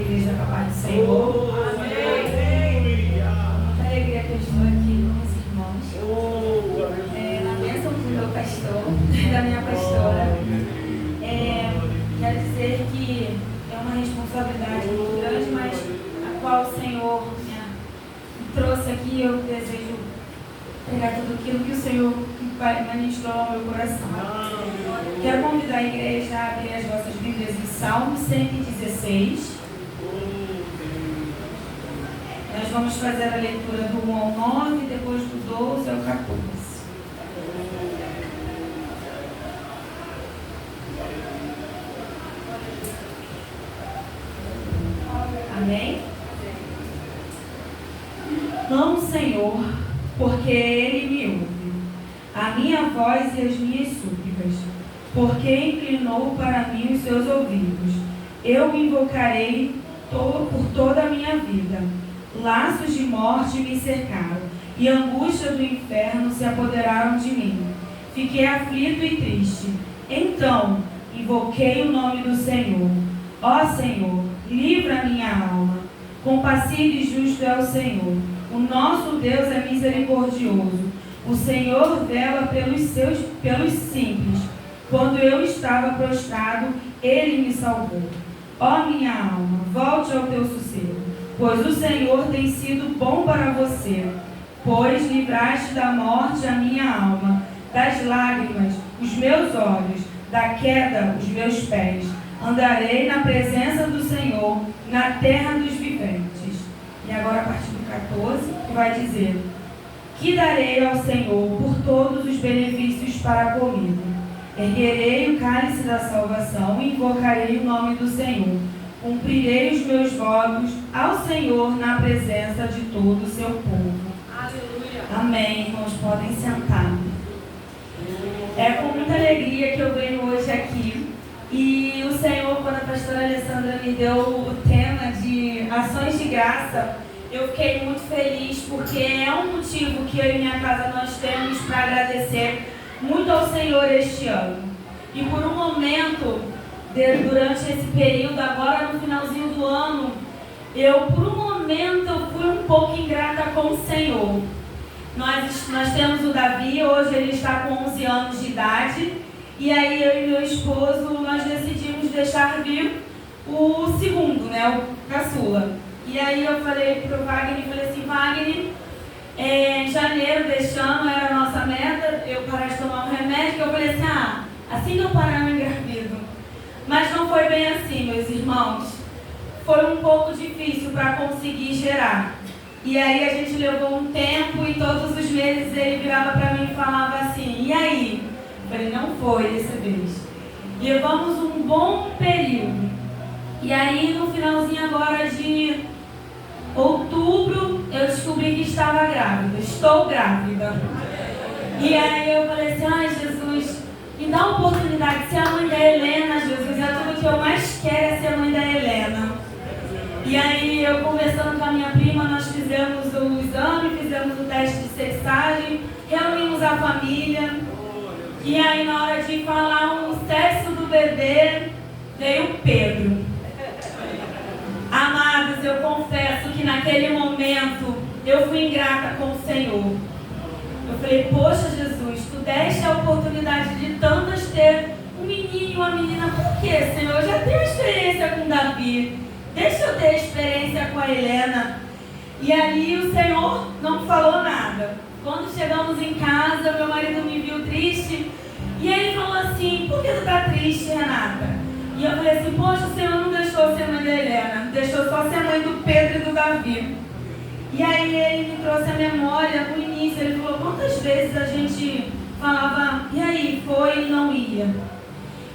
igreja com a paz do Senhor. Amém. Muita alegria que eu estou aqui com os irmãos. Na bênção do meu pastor, da minha pastora. Quero dizer que é uma responsabilidade muito grande, mas a qual o Senhor me trouxe aqui. Eu desejo pregar tudo aquilo que o Senhor ministrou ao meu coração. Quero convidar a igreja a abrir as vossas Bíblias em Salmo 116. Nós vamos fazer a leitura do 1 ao 9, depois do 12 ao 14. Amém? Amo o Senhor, porque Ele me ouve, a minha voz e as minhas súplicas, porque inclinou para mim os seus ouvidos. Eu me invocarei por toda a minha vida. Laços de morte me cercaram, e angústia do inferno se apoderaram de mim. Fiquei aflito e triste. Então invoquei o nome do Senhor. Ó Senhor, livra a minha alma. Compassivo e justo é o Senhor. O nosso Deus é misericordioso. O Senhor vela pelos simples. Quando eu estava prostrado, Ele me salvou. Ó minha alma, volte ao teu sossego, pois o Senhor tem sido bom para você. Pois livraste da morte a minha alma, das lágrimas os meus olhos, da queda os meus pés. Andarei na presença do Senhor, na terra dos viventes. E agora a partir do 14, que vai dizer: que darei ao Senhor por todos os benefícios para comigo? Erguerei o cálice da salvação e invocarei o nome do Senhor. Cumprirei os meus votos ao Senhor na presença de todo o seu povo. Aleluia. Amém. Irmãos, podem sentar. É com muita alegria que eu venho hoje aqui. E o Senhor, quando a pastora Alessandra me deu o tema de ações de graça, eu fiquei muito feliz, porque é um motivo que eu e minha casa nós temos para agradecer muito ao Senhor este ano. E por um momento, durante esse período, agora no finalzinho do ano, por um momento eu fui um pouco ingrata com o Senhor. Nós temos o Davi, hoje ele está com 11 anos de idade, e aí eu e meu esposo, nós decidimos deixar vir o segundo, o caçula. E aí eu falei pro Wagner, Wagner, em janeiro deste ano era a nossa meta, eu parar de tomar um remédio, que eu falei assim que eu parar eu engravido. Mas não foi bem assim, meus irmãos. Foi um pouco difícil para conseguir gerar. E aí a gente levou um tempo e todos os meses ele virava para mim e falava assim: e aí? Eu falei: não foi dessa vez. Levamos um bom período. E aí no finalzinho agora de outubro eu descobri que estava grávida. Estou grávida. E aí eu falei assim: ai Jesus, me dá uma oportunidade de ser a mãe da Helena, Jesus. É tudo que eu mais quero, é ser a mãe da Helena. E aí eu conversando com a minha prima, nós fizemos o exame, fizemos o teste de sexagem, reunimos a família. E aí na hora de falar o sexo do bebê, veio o Pedro. Amados, eu confesso que naquele momento eu fui ingrata com o Senhor. Eu falei: poxa Jesus, tu deste a oportunidade de tantas ter um menino e uma menina. Por que, Senhor? Eu já tenho experiência com Davi. Deixa eu ter experiência com a Helena. E ali o Senhor não falou nada. Quando chegamos em casa, meu marido me viu triste. E ele falou assim: por que tu tá triste, Renata? E eu falei assim: poxa, o Senhor não deixou ser mãe da Helena, deixou só ser mãe do Pedro e do Davi. E aí ele me trouxe a memória no início. Ele falou: quantas vezes a gente falava, e aí, foi e não ia?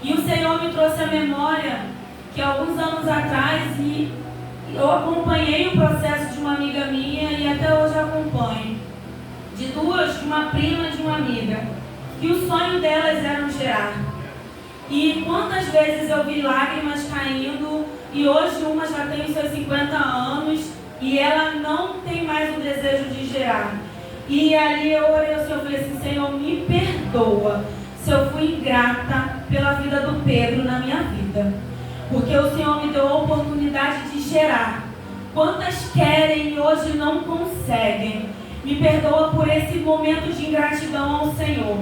E o Senhor me trouxe a memória que alguns anos atrás, e eu acompanhei o processo de uma amiga minha, e até hoje acompanho, de uma prima e de uma amiga, que o sonho delas era gerar. E quantas vezes eu vi lágrimas caindo, e hoje uma já tem os seus 50 anos, e ela não tem mais o desejo de gerar. E ali eu orei ao Senhor, falei assim: Senhor, me perdoa se eu fui ingrata pela vida do Pedro na minha vida. Porque o Senhor me deu a oportunidade de gerar. Quantas querem e hoje não conseguem? Me perdoa por esse momento de ingratidão ao Senhor,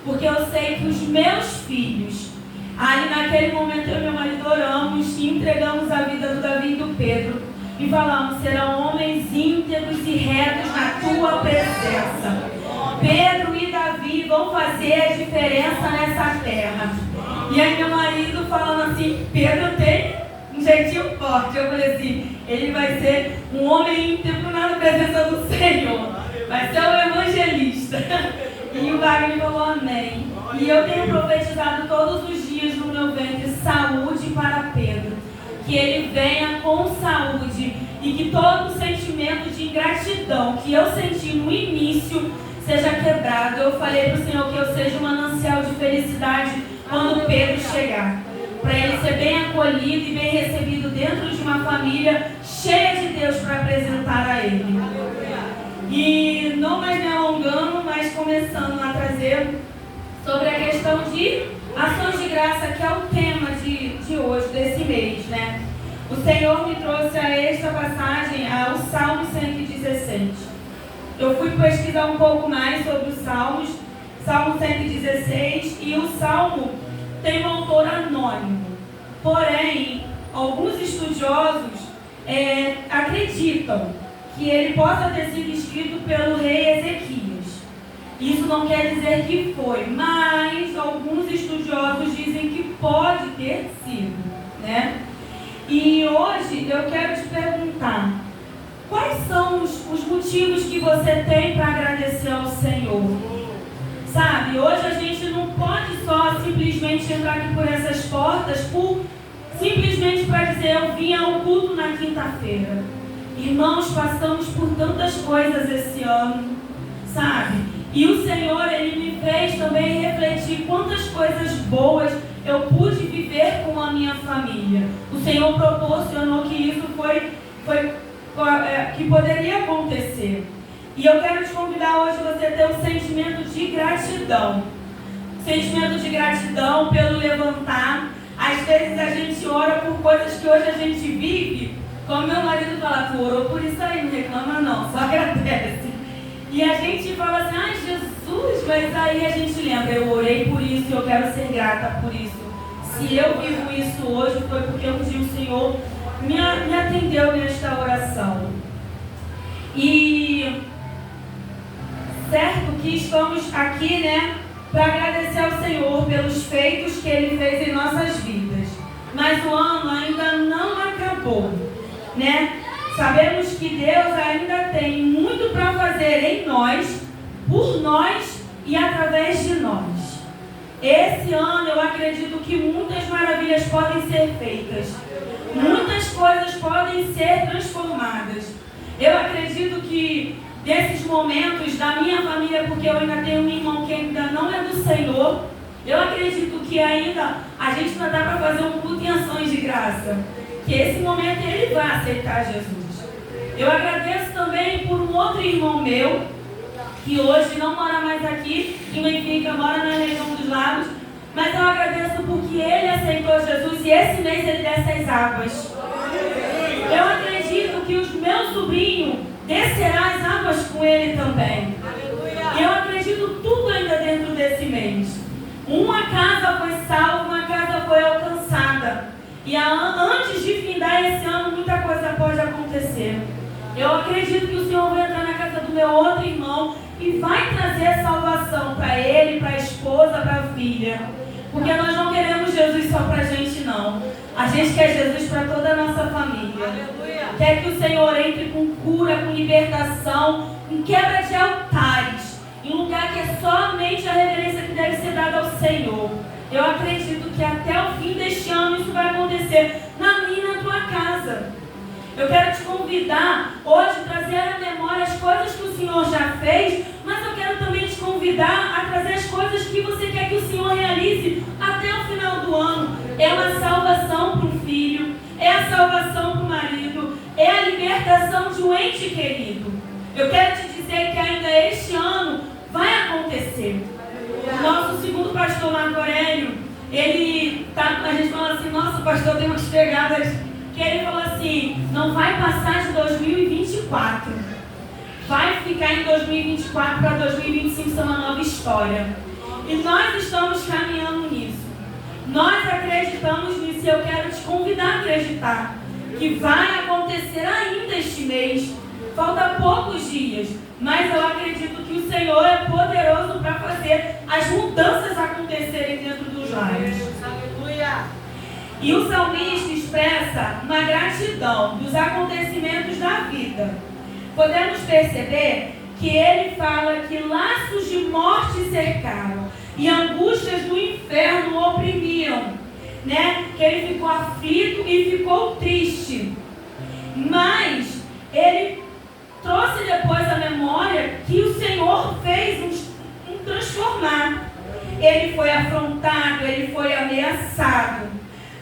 porque eu sei que os meus filhos, ali naquele momento eu e meu marido oramos e entregamos a vida do Davi e do Pedro e falamos: serão homens íntegros e retos na tua presença. Pedro e Davi vão fazer a diferença nessa terra. E aí meu marido falando assim: Pedro tem um jeitinho forte. Eu falei assim: ele vai ser um homem íntegro na presença do Senhor, vai ser um evangelista. E o Wagner falou amém. E eu tenho profetizado todos os dias no meu ventre saúde para Pedro, que ele venha com saúde e que todo o sentimento de ingratidão que eu senti no início seja quebrado. Eu falei para o Senhor que eu seja um manancial de felicidade quando Pedro chegar, para ele ser bem acolhido e bem recebido dentro de uma família cheia de Deus para apresentar a ele. E não mais me alongando, mas começando a trazer sobre a questão de ações de graça, que é o tema de hoje, desse mês, né? O Senhor me trouxe a esta passagem, ao Salmo 116. Eu fui pesquisar um pouco mais sobre os Salmos, Salmo 116, e o Salmo tem um autor anônimo. Porém, alguns estudiosos acreditam que ele possa ter sido escrito pelo rei Ezequias. Isso não quer dizer que foi, mas alguns estudiosos dizem que pode ter sido, né? E hoje eu quero te perguntar: quais são os motivos que você tem para agradecer ao Senhor? Sabe, hoje a gente não pode só simplesmente entrar aqui por essas portas simplesmente para dizer: eu vim ao culto na quinta-feira. Irmãos, passamos por tantas coisas esse ano, sabe? E o Senhor, Ele me fez também refletir quantas coisas boas eu pude viver com a minha família. O Senhor proporcionou que isso que poderia acontecer. E eu quero te convidar hoje a você ter um sentimento de gratidão. Sentimento de gratidão pelo levantar. Às vezes a gente ora por coisas que hoje a gente vive. Como meu marido fala: tu orou por isso aí, não reclama não, só agradece. E a gente fala assim: ai Jesus, mas aí a gente lembra: eu orei por isso e eu quero ser grata por isso. Se eu vivo isso hoje, foi porque um dia o Senhor me atendeu nesta oração. E certo que estamos aqui, né, para agradecer ao Senhor pelos feitos que Ele fez em nossas vidas. Mas o ano ainda não acabou, né? Sabemos que Deus ainda tem muito para fazer em nós, por nós e através de nós. Esse ano eu acredito que muitas maravilhas podem ser feitas, muitas coisas podem ser transformadas. Eu acredito que desses momentos da minha família, porque eu ainda tenho um irmão que ainda não é do Senhor, eu acredito que ainda a gente ainda dá para fazer um culto em ações de graça, que esse momento ele vai aceitar Jesus. Eu agradeço também por um outro irmão meu, que hoje não mora mais aqui, em Benfica, mora na região dos lagos, mas eu agradeço porque ele aceitou Jesus e esse mês ele desce as águas. Eu acredito que o meu sobrinho descerá as águas com ele também. Eu acredito tudo ainda dentro desse mês. Uma casa foi salva, uma casa foi alcançada. E antes de findar esse ano, muita coisa pode acontecer. Eu acredito que o Senhor vai entrar na casa do meu outro irmão e vai trazer salvação para ele, para a esposa, para a filha. Porque nós não queremos Jesus só para a gente, não. A gente quer Jesus para toda a nossa família. Aleluia. Quer que o Senhor entre com cura, com libertação, com quebra de altares, em um lugar que é somente a reverência que deve ser dada ao Senhor. Eu acredito que até o fim deste ano isso vai acontecer na minha e na tua casa. Eu quero te convidar hoje a trazer à memória as coisas que o Senhor já fez, mas eu quero também te convidar a trazer as coisas que você quer que o Senhor realize até o final do ano. É uma salvação para o filho, é a salvação para o marido, é a libertação de um ente querido. Eu quero te dizer que ainda este ano vai acontecer. O nosso segundo pastor, Marco Aurélio, a gente fala assim: nossa, o pastor tem umas pegadas, que ele falou assim: assim, não vai passar de 2024. Vai ficar em 2024 para 2025 ser uma nova história. E nós estamos caminhando nisso. Nós acreditamos nisso e eu quero te convidar a acreditar que vai acontecer ainda este mês. Falta poucos dias, mas eu acredito que o Senhor é poderoso para fazer as mudanças acontecerem dentro dos lares. Aleluia. E o salmista expressa uma gratidão dos acontecimentos da vida. Podemos perceber que ele fala que laços de morte cercaram e angústias do inferno o oprimiam, né? Que ele ficou aflito e ficou triste. Mas ele trouxe depois à memória que o Senhor fez um transformar. Ele foi afrontado, ele foi ameaçado,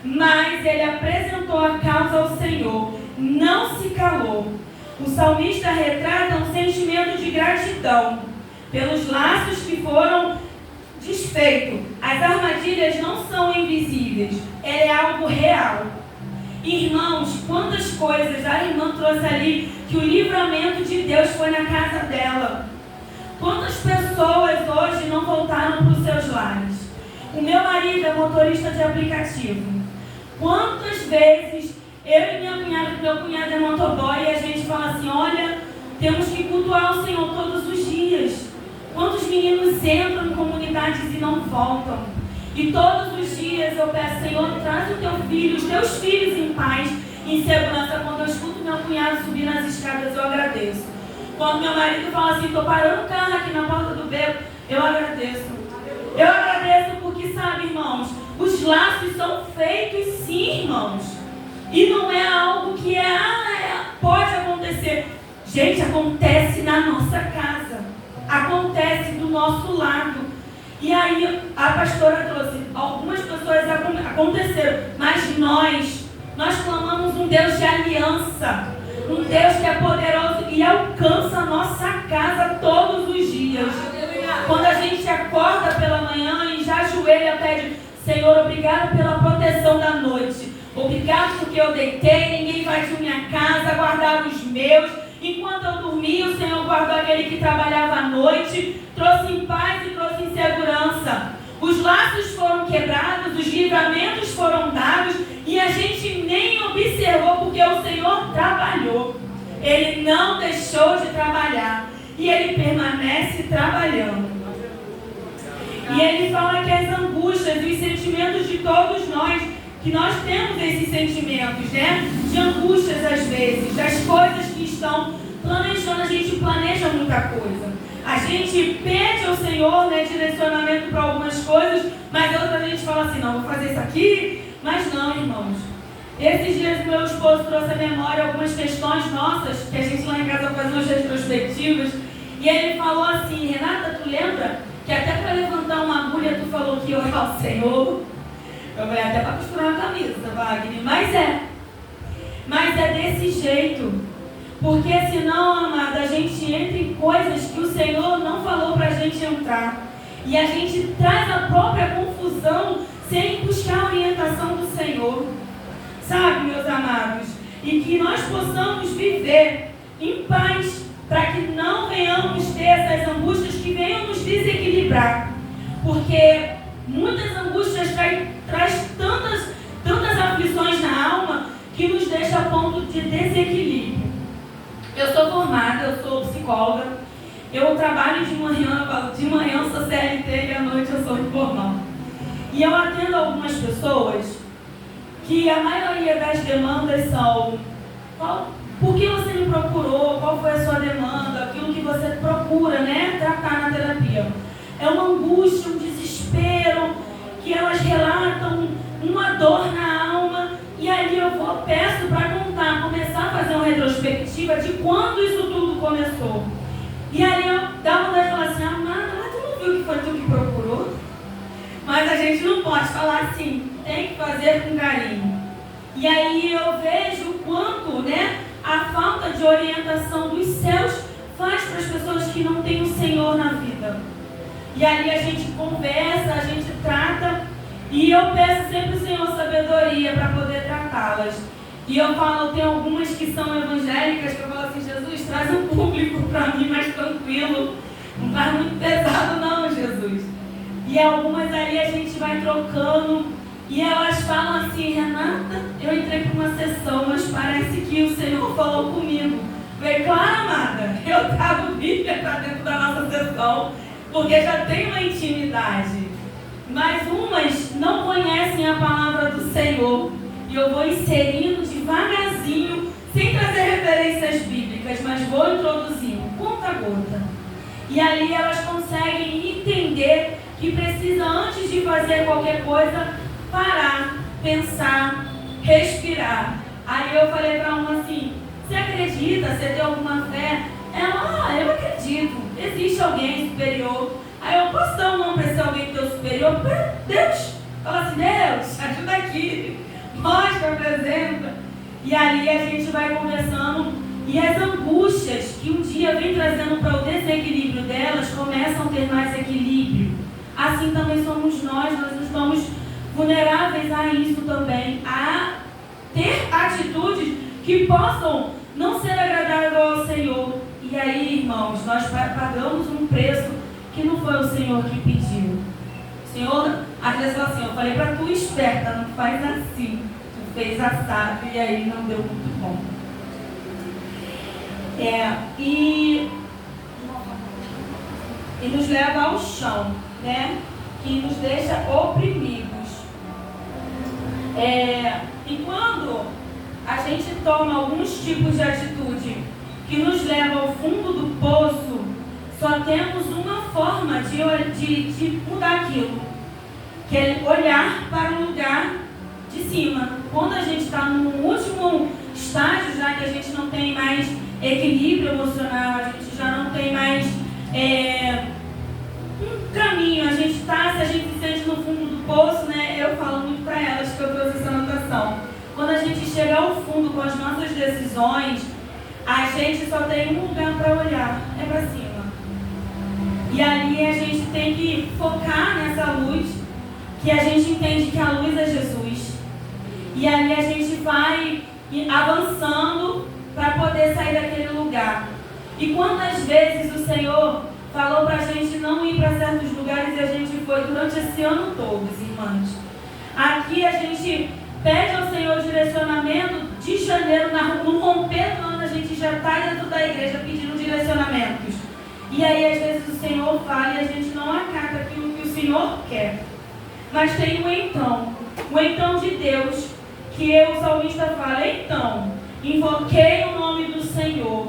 mas ele apresentou a causa ao Senhor, não se calou. O salmista retrata um sentimento de gratidão pelos laços que foram desfeitos. As armadilhas não são invisíveis, é algo real. Irmãos, quantas coisas a irmã trouxe ali, que o livramento de Deus foi na casa dela. Quantas pessoas hoje não voltaram para os seus lares? O meu marido é motorista de aplicativo. Quantas vezes eu e minha cunhada, meu cunhado é motoboy, e a gente fala assim, olha, temos que cultuar o Senhor todos os dias. Quantos meninos entram em comunidades e não voltam? E todos os dias eu peço, Senhor, traz o teu filho, os teus filhos em paz, em segurança. Quando eu escuto meu cunhado subir nas escadas, eu agradeço. Quando meu marido fala assim, estou parando o carro aqui na porta do beco, eu agradeço. Eu agradeço porque, sabe, irmãos, os laços são feitos sim, irmãos. E não é algo que pode acontecer. Gente, acontece na nossa casa. Acontece do nosso lado. E aí a pastora trouxe, algumas pessoas aconteceram, mas nós clamamos um Deus de aliança, um Deus que é poderoso e alcança a nossa casa todos os dias. Quando a gente acorda pela manhã e já ajoelha, pede, Senhor, obrigado pela proteção da noite, obrigado porque eu deitei, ninguém invadiu minha casa, guardaram os meus. Enquanto eu dormia, o Senhor guardou aquele que trabalhava à noite, trouxe em paz e trouxe em segurança. Os laços foram quebrados, os livramentos foram dados e a gente nem observou porque o Senhor trabalhou. Ele não deixou de trabalhar e Ele permanece trabalhando. E Ele fala que as angústias e os sentimentos de todos nós, que nós temos esses sentimentos, né? De angústias às vezes, das coisas que estão planejando, a gente planeja muita coisa. A gente pede ao Senhor, né, direcionamento para algumas coisas, mas outra a gente fala assim, não, vou fazer isso aqui, mas não, irmãos. Esses dias meu esposo trouxe à memória algumas questões nossas, que a gente lá em casa faz umas retrospectivas, e ele falou assim, Renata, tu lembra que até para levantar uma agulha tu falou que ia orar ao Senhor? Eu falei, até para costurar uma camisa, Wagner, mas é desse jeito, porque senão, amada, a gente entra em coisas que o Senhor não falou para a gente entrar, e a gente traz a própria confusão sem buscar a orientação do Senhor, sabe, meus amados, e que nós possamos viver em paz, para que não venhamos ter essas angústias que venham nos desequilibrar, porque muitas angústias traz tantas aflições na alma que nos deixa a ponto de desequilíbrio. Eu sou formada, eu sou psicóloga, eu trabalho de manhã eu sou CLT e à noite eu sou informal. E eu atendo algumas pessoas que a maioria das demandas são: por que você me procurou? Qual foi a sua demanda? Aquilo que você procura, né, tratar na terapia. É uma angústia, um desespero, que elas relatam uma dor na alma, e aí eu peço para começar a fazer uma retrospectiva de quando isso tudo começou. E aí eu dá vontade de falar assim, amada, mas tu não viu que foi tu que procurou? Mas a gente não pode falar assim, tem que fazer com carinho. E aí eu vejo o quanto, né, a falta de orientação dos céus faz para as pessoas que não têm o Senhor na vida. E ali a gente conversa, a gente trata, e eu peço sempre ao Senhor sabedoria para poder tratá-las. E eu falo, tem algumas que são evangélicas que eu falo assim, Jesus, traz um público para mim mais tranquilo. Não faz muito pesado não, Jesus. E algumas ali a gente vai trocando. E elas falam assim, Renata, eu entrei para uma sessão, mas parece que o Senhor falou comigo. Eu falei, claro, amada, eu trago Bíblia para dentro da nossa sessão, porque já tem uma intimidade. Mas umas não conhecem a palavra do Senhor. E eu vou inserindo devagarzinho, sem trazer referências bíblicas, mas vou introduzindo, conta a gota. E ali elas conseguem entender que precisa, antes de fazer qualquer coisa, parar, pensar, respirar. Aí eu falei para uma assim, você acredita? Você tem alguma fé? Ela, eu acredito, existe alguém superior. Aí eu posso dar um nome para esse alguém teu superior? Deus. Fala assim, Deus, ajuda aqui, mostra, apresenta. E ali a gente vai conversando e as angústias que um dia vem trazendo para o desequilíbrio delas começam a ter mais equilíbrio. Assim também somos nós estamos vulneráveis a isso também, a ter atitudes que possam não ser agradáveis ao Senhor. E aí, irmãos, nós pagamos um preço que não foi o Senhor que pediu. O Senhor, às vezes assim, eu falei para tu esperta, não faz assim. Tu fez assado e aí não deu muito bom. E nos leva ao chão, né? Que nos deixa oprimidos. E quando a gente toma alguns tipos de atitude que nos leva ao fundo do poço, só temos uma forma de mudar aquilo, que é olhar para o lugar de cima. Quando a gente está no último estágio, já que a gente não tem mais equilíbrio emocional, a gente já não tem mais um caminho, a gente está, se a gente se sente no fundo do poço, né? Eu falo muito para elas que eu trouxe essa anotação. Quando a gente chega ao fundo com as nossas decisões, a gente só tem um lugar para olhar, é para cima. E ali a gente tem que focar nessa luz, que a gente entende que a luz é Jesus. E ali a gente vai avançando para poder sair daquele lugar. E quantas vezes o Senhor falou para a gente não ir para certos lugares e a gente foi durante esse ano todo, irmãs. Aqui a gente pede ao Senhor direcionamento de janeiro, no romper do ano, a gente já está dentro da igreja pedindo direcionamentos. E aí às vezes o Senhor fala e a gente não acata aquilo que o Senhor quer. Mas tem o então de Deus, que o salmista fala, então, invoquei o nome do Senhor.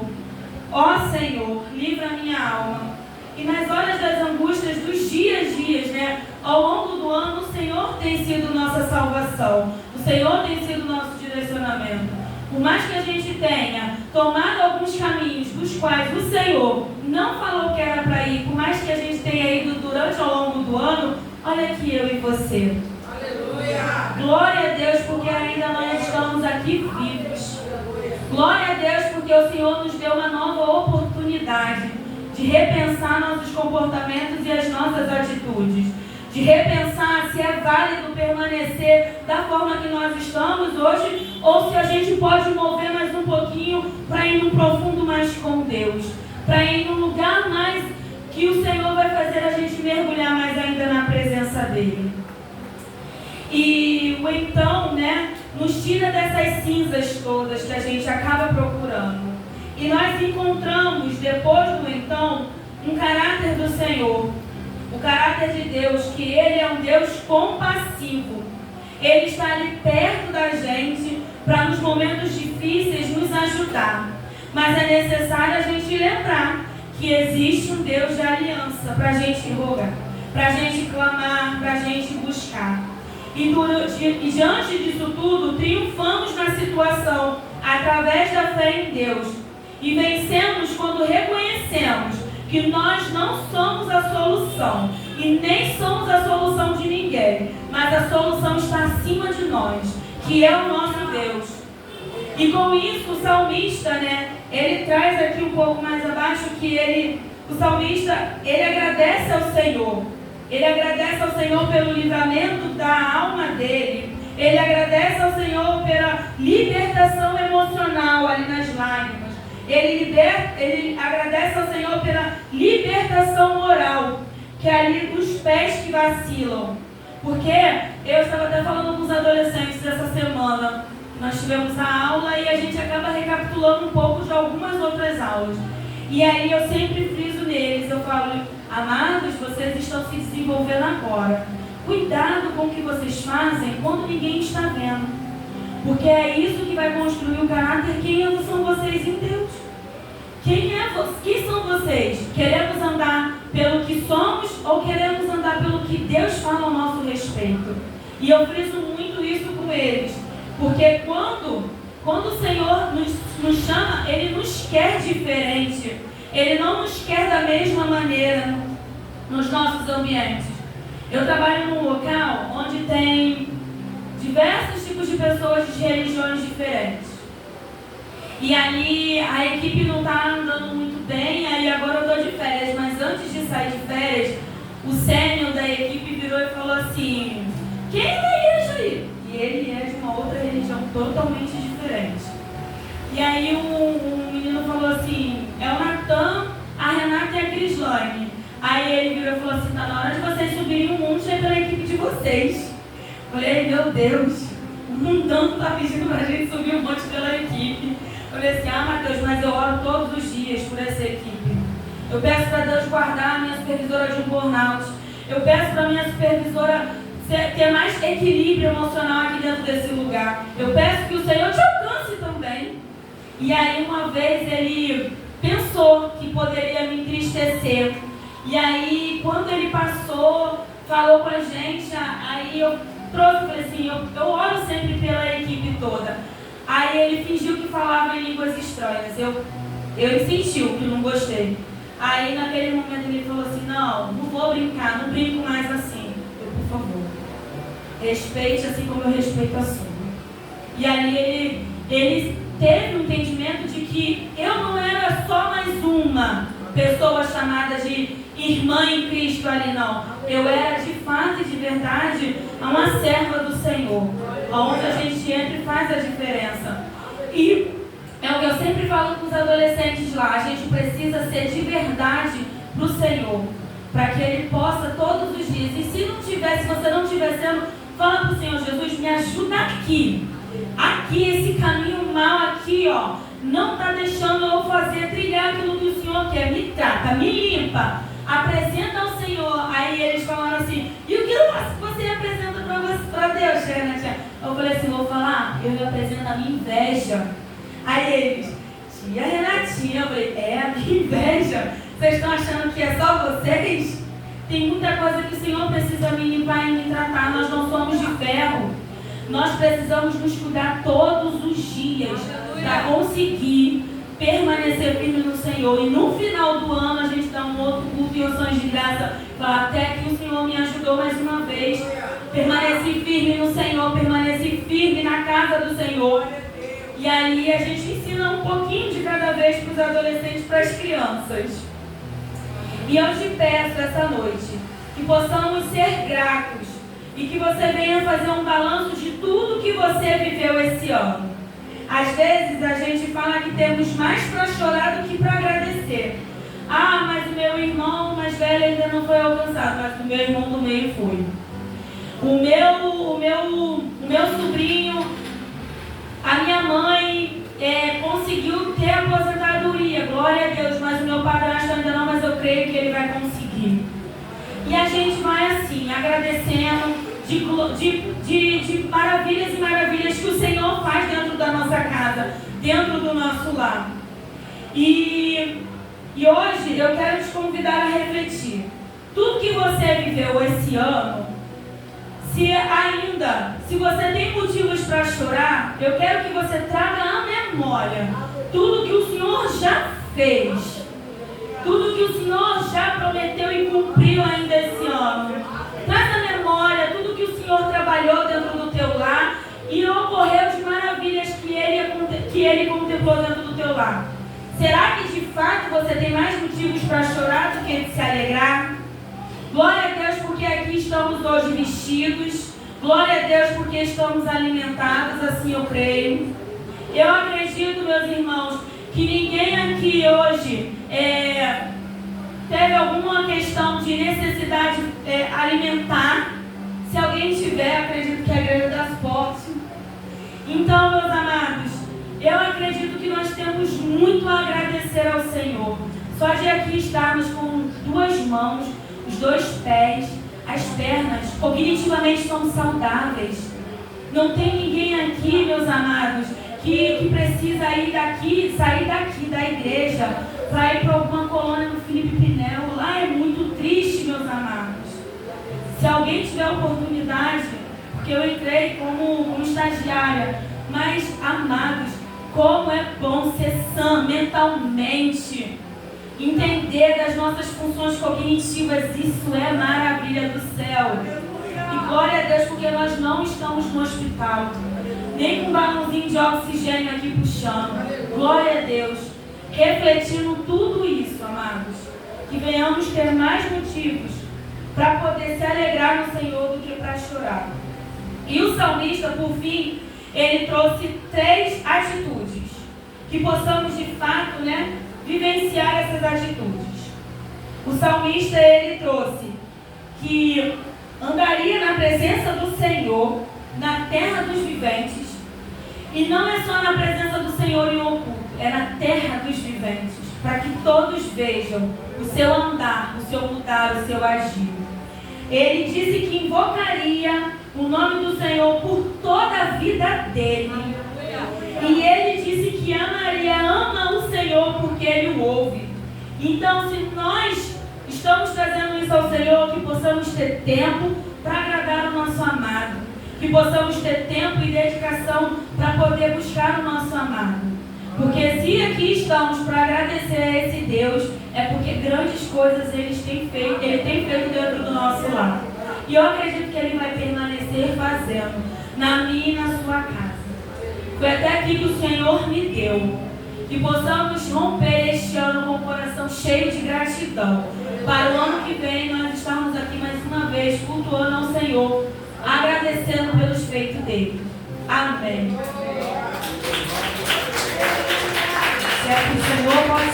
Ó Senhor, livra minha alma. E nas horas das angústias dos dias, né? Ao longo do ano, o Senhor tem sido nossa salvação. O Senhor tem sido nosso direcionamento. Por mais que a gente tenha tomado alguns caminhos dos quais o Senhor não falou que era para ir, por mais que a gente tenha ido durante ao longo do ano, olha aqui eu e você. Aleluia! Glória a Deus, porque ainda nós estamos aqui vivos. Glória a Deus, porque o Senhor nos deu uma nova oportunidade de repensar nossos comportamentos e as nossas atitudes. De repensar se é válido permanecer da forma que nós estamos hoje, ou se a gente pode mover mais um pouquinho para ir num profundo mais com Deus. Para ir num lugar mais que o Senhor vai fazer a gente mergulhar mais ainda na presença dEle. E o então, né, nos tira dessas cinzas todas que a gente acaba procurando. E nós encontramos, depois do então, um caráter do Senhor. O caráter de Deus, que Ele é um Deus compassivo. Ele está ali perto da gente para nos momentos difíceis nos ajudar. Mas é necessário a gente lembrar que existe um Deus de aliança para a gente rogar, para a gente clamar, para a gente buscar. E diante disso tudo, triunfamos na situação através da fé em Deus. E vencemos quando reconhecemos que nós não somos a solução e nem somos a solução de ninguém, mas a solução está acima de nós, que é o nosso Deus. E com isso o salmista, né, ele traz aqui um pouco mais abaixo que o salmista, ele agradece ao Senhor. Ele agradece ao Senhor pelo livramento da alma dele. Ele agradece ao Senhor pela libertação emocional ali nas lágrimas. Ele agradece ao Senhor pela libertação moral, que é ali dos pés que vacilam. Porque eu estava até falando com os adolescentes essa semana. Nós tivemos a aula e a gente acaba recapitulando um pouco de algumas outras aulas. E aí eu sempre friso neles, eu falo: amados, vocês estão se desenvolvendo agora. Cuidado com o que vocês fazem quando ninguém está vendo. Porque é isso que vai construir o caráter. Quem são vocês em Deus? Quem são vocês? Queremos andar pelo que somos ou queremos andar pelo que Deus fala ao nosso respeito? E eu friso muito isso com eles. Porque quando o Senhor nos chama, Ele nos quer diferente. Ele não nos quer da mesma maneira nos nossos ambientes. Eu trabalho num local onde tem diversos tipos de pessoas de religiões diferentes. E ali a equipe não está andando muito bem, aí agora eu estou de férias, mas antes de sair de férias, o sênior da equipe virou e falou assim: quem é da igreja aí? E ele é de uma outra religião totalmente diferente. E aí um menino falou assim: é o Natan, a Renata e a Crislane. Aí ele virou e falou assim: tá na hora de vocês subirem um monte pela equipe de vocês. Falei: meu Deus, o mundão está pedindo pra gente subir um monte pela equipe. Falei assim: ah, Mateus, mas eu oro todos os dias por essa equipe. Eu peço para Deus guardar a minha supervisora de um burnout. Eu peço para a minha supervisora ter mais equilíbrio emocional aqui dentro desse lugar. Eu peço que o Senhor te alcance também. E aí uma vez ele pensou que poderia me entristecer. E aí quando ele passou, falou com a gente, aí eu trouxe, falei assim: eu oro sempre pela equipe toda. Aí ele fingiu que falava em línguas estranhas. Ele sentiu que não gostei. Aí naquele momento ele falou assim: não vou brincar, não brinco mais assim. Eu, por favor, respeite assim como eu respeito a sua. E aí ele teve o entendimento de que eu não era só mais uma pessoa chamada de irmã em Cristo ali, não. Eu era de fato e de verdade uma serva do Senhor, onde a gente entra e faz a diferença. E é o que eu sempre falo com os adolescentes lá: a gente precisa ser de verdade para o Senhor, para que Ele possa todos os dias. E se você não estiver sendo, fala para o Senhor: Jesus, me ajuda aqui, esse caminho mal aqui, ó, não está deixando eu trilhar aquilo que o Senhor quer. Me trata, me limpa, apresenta ao Senhor. Aí eles falaram assim: e o que você apresenta para Deus, Renatinha? Eu falei assim: vou falar, eu me apresento a minha inveja. Aí eles: tia Renatinha. Eu falei: é a minha inveja? Vocês estão achando que é só vocês? Tem muita coisa que o Senhor precisa me limpar e me tratar. Nós não somos de ferro. Nós precisamos nos cuidar todos os dias para conseguir permanecer firme no Senhor. E no final do ano a gente dá um outro culto em ações de graça. Fala: até que o Senhor me ajudou mais uma vez. Permaneci firme no Senhor, permaneci firme na casa do Senhor. E aí a gente ensina um pouquinho de cada vez para os adolescentes, para as crianças. E eu te peço essa noite que possamos ser gratos e que você venha fazer um balanço de tudo que você viveu esse ano. Às vezes a gente fala que temos mais para chorar do que para agradecer. Ah, mas o meu irmão mais velho ainda não foi alcançado, mas o meu irmão do meio foi. O meu sobrinho, a minha mãe conseguiu ter aposentadoria, glória a Deus, mas o meu padrasto ainda não, mas eu creio que ele vai conseguir. E a gente vai assim, agradecendo de maravilhas e maravilhas que o Senhor faz dentro da nossa casa, dentro do nosso lar. E hoje eu quero te convidar a refletir. Tudo que você viveu esse ano, se você tem motivos para chorar, eu quero que você traga à memória tudo que o Senhor já fez, tudo que o Senhor já prometeu e cumpriu ainda esse ano. Traz à memória tudo que o Senhor trabalhou dentro do teu lar e ocorreu de maravilhas que Ele contemplou dentro do teu lar. Será que de fato você tem mais motivos para chorar do que de se alegrar? Glória a Deus, porque aqui estamos hoje vestidos. Glória a Deus porque estamos alimentados, assim eu creio. Eu acredito, meus irmãos, que ninguém aqui hoje teve alguma questão de necessidade alimentar. Se alguém tiver, acredito que a igreja dá suporte. Então, meus amados, eu acredito que nós temos muito a agradecer ao Senhor. Só de aqui estarmos com 2 mãos, os 2 pés, as pernas, cognitivamente somos saudáveis. Não tem ninguém aqui, meus amados, que precisa sair daqui da igreja para ir para alguma colônia no Felipe Pinel. Lá é muito triste, meus amados. Se alguém tiver oportunidade, porque eu entrei como estagiária, mas, amados, como é bom ser sã mentalmente, entender das nossas funções cognitivas, isso é maravilha do céu. E glória a Deus, porque nós não estamos no hospital, nem com um balãozinho de oxigênio aqui puxando. Glória a Deus. Refletindo tudo isso, amados, que venhamos ter mais motivos para poder se alegrar no Senhor do que para chorar. E o salmista, por fim, ele trouxe 3 atitudes, que possamos de fato, vivenciar essas atitudes. O salmista, ele trouxe que andaria na presença do Senhor, na terra dos viventes, e não é só na presença do Senhor em oculto, é na terra dos viventes, para que todos vejam o seu andar, o seu mudar, o seu agir. Ele disse que invocaria o nome do Senhor por toda a vida dele. E ele disse que ama o Senhor porque ele o ouve. Então, se nós estamos trazendo isso ao Senhor, que possamos ter tempo para agradar o nosso amado, que possamos ter tempo e dedicação para poder buscar o nosso amado. Porque se aqui estamos para agradecer a esse Deus, é porque grandes coisas Ele tem feito dentro do nosso lar. E eu acredito que Ele vai permanecer fazendo na minha e na sua casa. Foi até aqui que o Senhor me deu. Que possamos romper este ano com o coração cheio de gratidão. Para o ano que vem nós estarmos aqui mais uma vez, cultuando ao Senhor, agradecendo pelos feitos dele. Amém. Se é que o Senhor pode